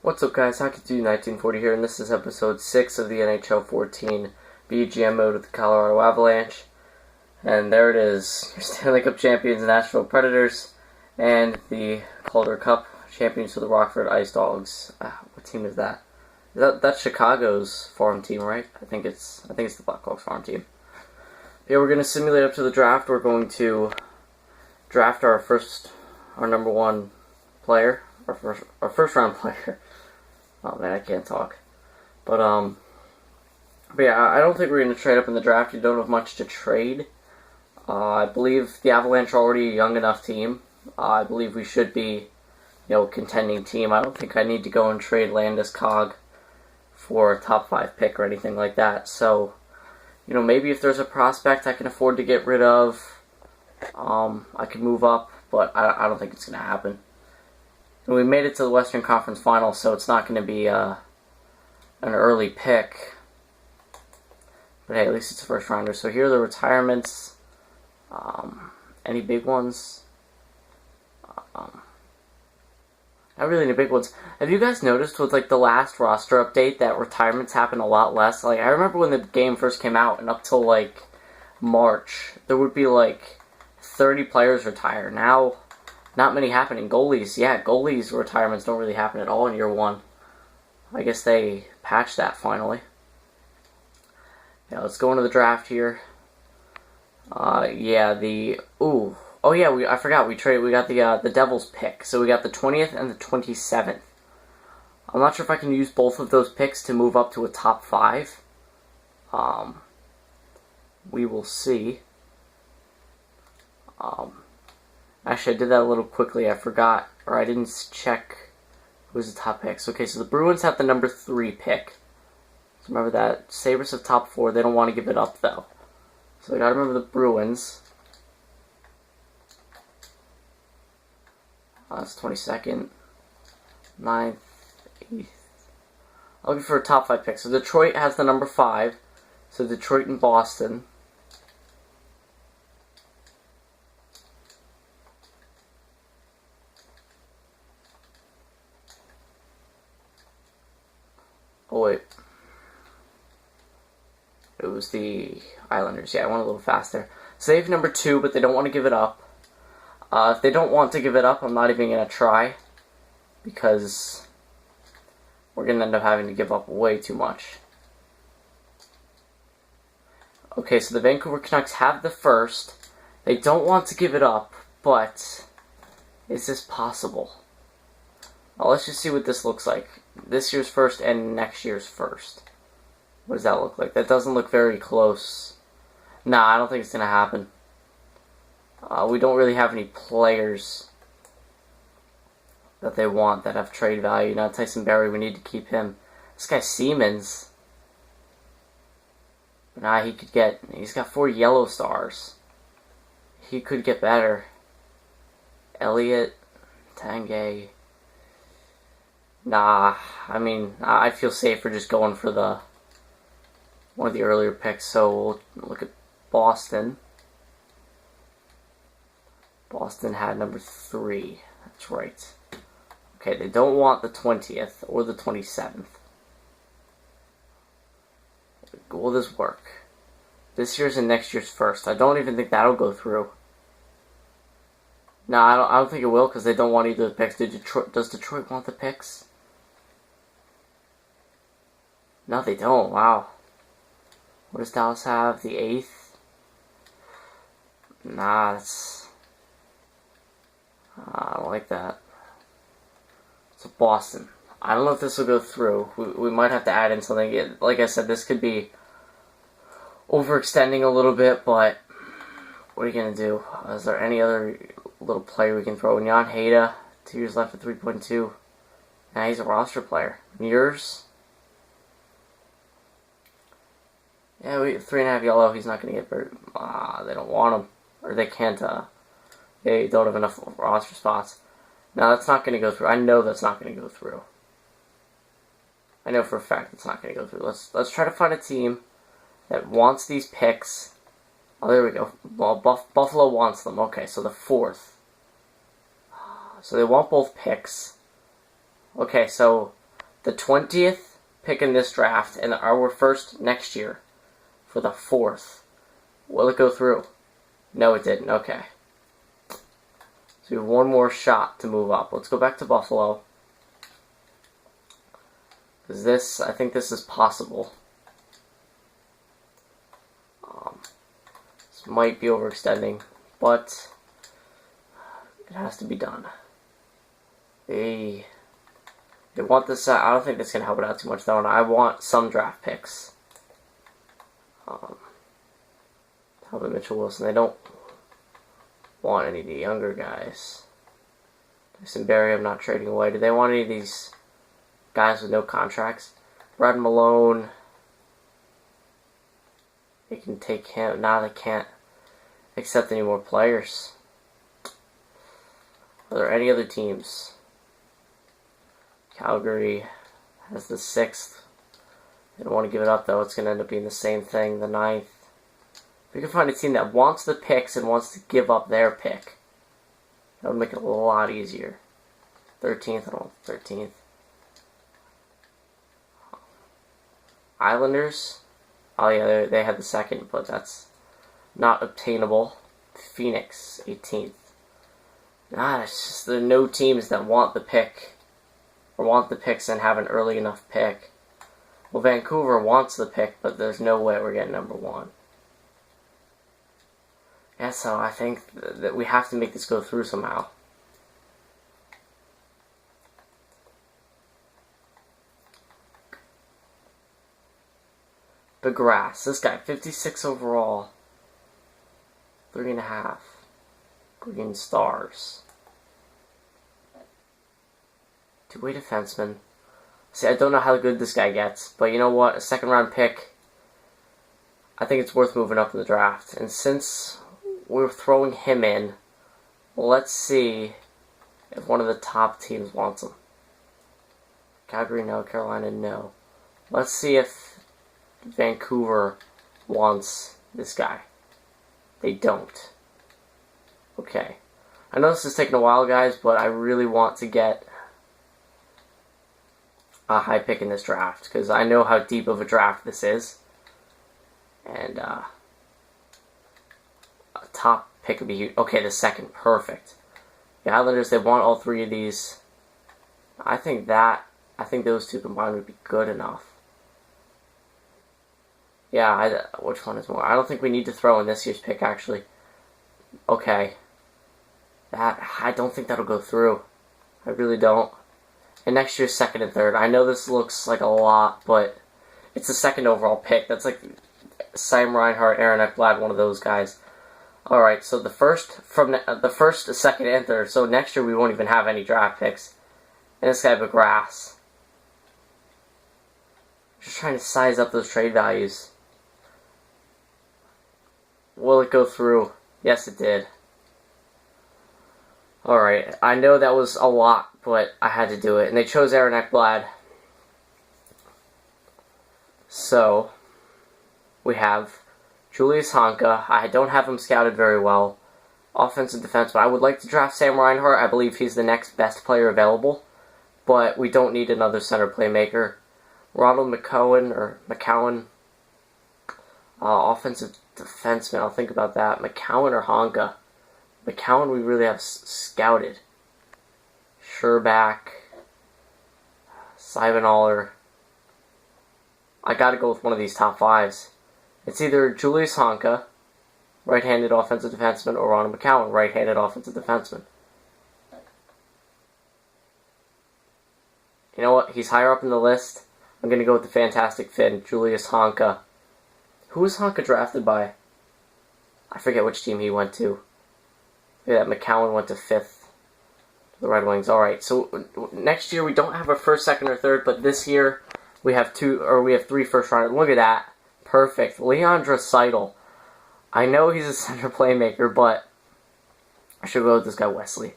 What's up, guys? Hockey21940 here, and this is episode 6 of the NHL 14 BGM mode with the Colorado Avalanche. And there it is, your Stanley Cup champions, Nashville Predators, and the Calder Cup champions for the Rockford Ice Dogs. What team is that? That's Chicago's farm team, right? I think it's the Blackhawks farm team. Yeah, we're going to simulate up to the draft. We're going to draft our number one player, our first round player. Oh man, I can't talk. But yeah, I don't think we're going to trade up in the draft. You don't have much to trade. I believe the Avalanche are already a young enough team. I believe we should be, a contending team. I don't think I need to go and trade Landeskog for a top 5 pick or anything like that. So, maybe if there's a prospect I can afford to get rid of, I can move up, but I don't think it's going to happen. And we made it to the Western Conference Finals, so it's not going to be an early pick. But hey, at least it's a first rounder. So here are the retirements. Any big ones? Not really any big ones. Have you guys noticed with the last roster update that retirements happen a lot less? I remember when the game first came out and up till March, there would be 30 players retire. Now, not many happening. Goalies retirements don't really happen at all in year one. I guess they patched that finally. Yeah, let's go into the draft here. I forgot we got the Devils pick. So we got the 20th and the 27th. I'm not sure if I can use both of those picks to move up to a top 5. We will see. Actually, I did that a little quickly. I forgot, or I didn't check who was the top picks. Okay, so the Bruins have the number 3 pick. So remember that. Sabres have top 4. They don't want to give it up, though. So I gotta remember the Bruins. That's 22nd, 9th, 8th. I'm looking for a top 5 pick. So Detroit has the number 5. So Detroit and Boston. Oh wait. It was the Islanders. Yeah, I went a little faster. So they have number 2, but they don't want to give it up. If they don't want to give it up, I'm not even going to try. Because we're going to end up having to give up way too much. Okay, so the Vancouver Canucks have the 1st. They don't want to give it up, but is this possible? Well, let's just see what this looks like. This year's 1st and next year's 1st. What does that look like? That doesn't look very close. Nah, I don't think it's going to happen. We don't really have any players that they want that have trade value. Now, Tyson Barrie, we need to keep him. This guy Siemens. Nah, he's got 4 yellow stars. He could get better. Elliott, Tanguay. Nah, I feel safer just going for one of the earlier picks. So we'll look at Boston. Boston had number 3. That's right. Okay, they don't want the 20th or the 27th. Will this work? This year's and next year's 1st. I don't even think that'll go through. No, I don't think it will because they don't want either of the picks. Does Detroit want the picks? No, they don't. Wow. What does Dallas have? The 8th? Nah, I don't like that. So Boston. I don't know if this will go through. We might have to add in something. Like I said, this could be overextending a little bit, but what are you going to do? Is there any other little player we can throw in? Jan Hayda, 2 years left at 3.2. Now he's a roster player. Mears. Yeah, 3.5 yellow. He's not going to get very... they don't want him. Or they can't... They don't have enough roster spots. No, that's not going to go through. I know that's not going to go through. I know for a fact it's not going to go through. Let's try to find a team that wants these picks. Oh, there we go. Well, Buffalo wants them. Okay, so the 4th. So they want both picks. Okay, so the 20th pick in this draft and our first next year for the 4th. Will it go through? No, it didn't. Okay. So we have one more shot to move up. Let's go back to Buffalo. Because I think this is possible. This might be overextending, but it has to be done. They want this. I don't think this can help it out too much though, and I want some draft picks. Talbot, Mitchell, Wilson. They don't want any of the younger guys. Tyson Barrie, I'm not trading away. Do they want any of these guys with no contracts? Brad Malone. They can take him. Now they can't accept any more players. Are there any other teams? Calgary has the 6th. They don't want to give it up though. It's going to end up being the same thing, the 9th. If we can find a team that wants the picks and wants to give up their pick, that would make it a lot easier. 13th, I don't want the 13th. Islanders. Oh yeah, they had the 2nd, but that's not obtainable. Phoenix, 18th. It's just there are no teams that want the pick, or want the picks and have an early enough pick. Well, Vancouver wants the pick, but there's no way we're getting number 1. Yeah, so I think that we have to make this go through somehow. DeGrasse, this guy, 56 overall, 3.5 green stars. Two-way defenseman. See, I don't know how good this guy gets, but you know what? A 2nd round pick, I think it's worth moving up in the draft. And since we're throwing him in, let's see if one of the top teams wants him. Calgary, no. Carolina, no. Let's see if Vancouver wants this guy. They don't. Okay. I know this is taking a while, guys, but I really want to get a high pick in this draft, because I know how deep of a draft this is. And, a top pick would be huge. Okay, the 2nd. Perfect. The Islanders, they want all 3 of these. I think those 2 combined would be good enough. Yeah, which one is more? I don't think we need to throw in this year's pick, actually. Okay. I don't think that'll go through. I really don't. And next year's 2nd and 3rd. I know this looks like a lot, but it's the 2nd overall pick. That's like Sam Reinhart, Aaron Ekblad, one of those guys. Alright, so the first, 2nd, and 3rd. So next year we won't even have any draft picks. And this guy, McGrath. Just trying to size up those trade values. Will it go through? Yes, it did. Alright, I know that was a lot, but I had to do it. And they chose Aaron Ekblad. So, we have Julius Honka. I don't have him scouted very well. Offensive defenseman. I would like to draft Sam Reinhart. I believe he's the next best player available. But we don't need another center playmaker. Ronald McCowan. Offensive defenseman. I'll think about that. McCowan or Honka. McCowan we really have scouted. Sherbak. Simon Aller. I gotta go with one of these top 5s. It's either Julius Honka, right-handed offensive defenseman, or Ronald McCowan, right-handed offensive defenseman. You know what? He's higher up in the list. I'm going to go with the Fantastic Finn, Julius Honka. Who was Honka drafted by? I forget which team he went to. Yeah, McCowan went to 5th. The Red Wings. Alright, so next year we don't have a 1st, 2nd, or 3rd, but this year we have 3 first rounders. Look at that. Perfect. Leon Draisaitl. I know he's a center playmaker, but I should go with this guy, Wesley.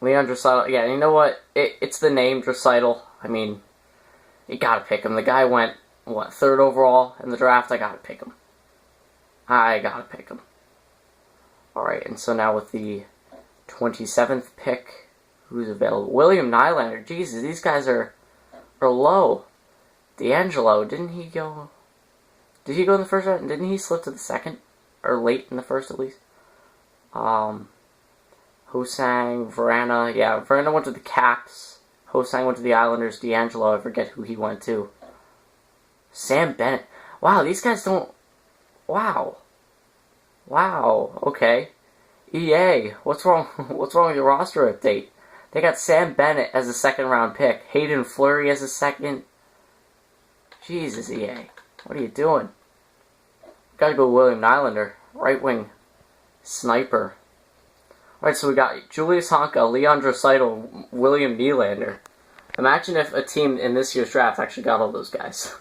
Leon Draisaitl. Yeah, you know what? It's the name Draisaitl. I mean, you gotta pick him. The guy went, 3rd overall in the draft? I gotta pick him. Alright, and so now with the 27th pick, Who's available? William Nylander. Jesus, these guys are low. D'Angelo, didn't he go... Did he go in the first round? Didn't he slip to the second? Or late in the first, at least? Hosang, Vrana. Yeah, Vrana went to the Caps. Hosang went to the Islanders. D'Angelo, I forget who he went to. Sam Bennett. Wow, these guys don't... Wow. Wow, okay. EA, what's wrong with your roster update? They got Sam Bennett as a second-round pick. Hayden Fleury as a second. Jesus, EA. What are you doing? Gotta go William Nylander. Right wing. Sniper. Alright, so we got Julius Honka, Leon Draisaitl, William Nylander. Imagine if a team in this year's draft actually got all those guys.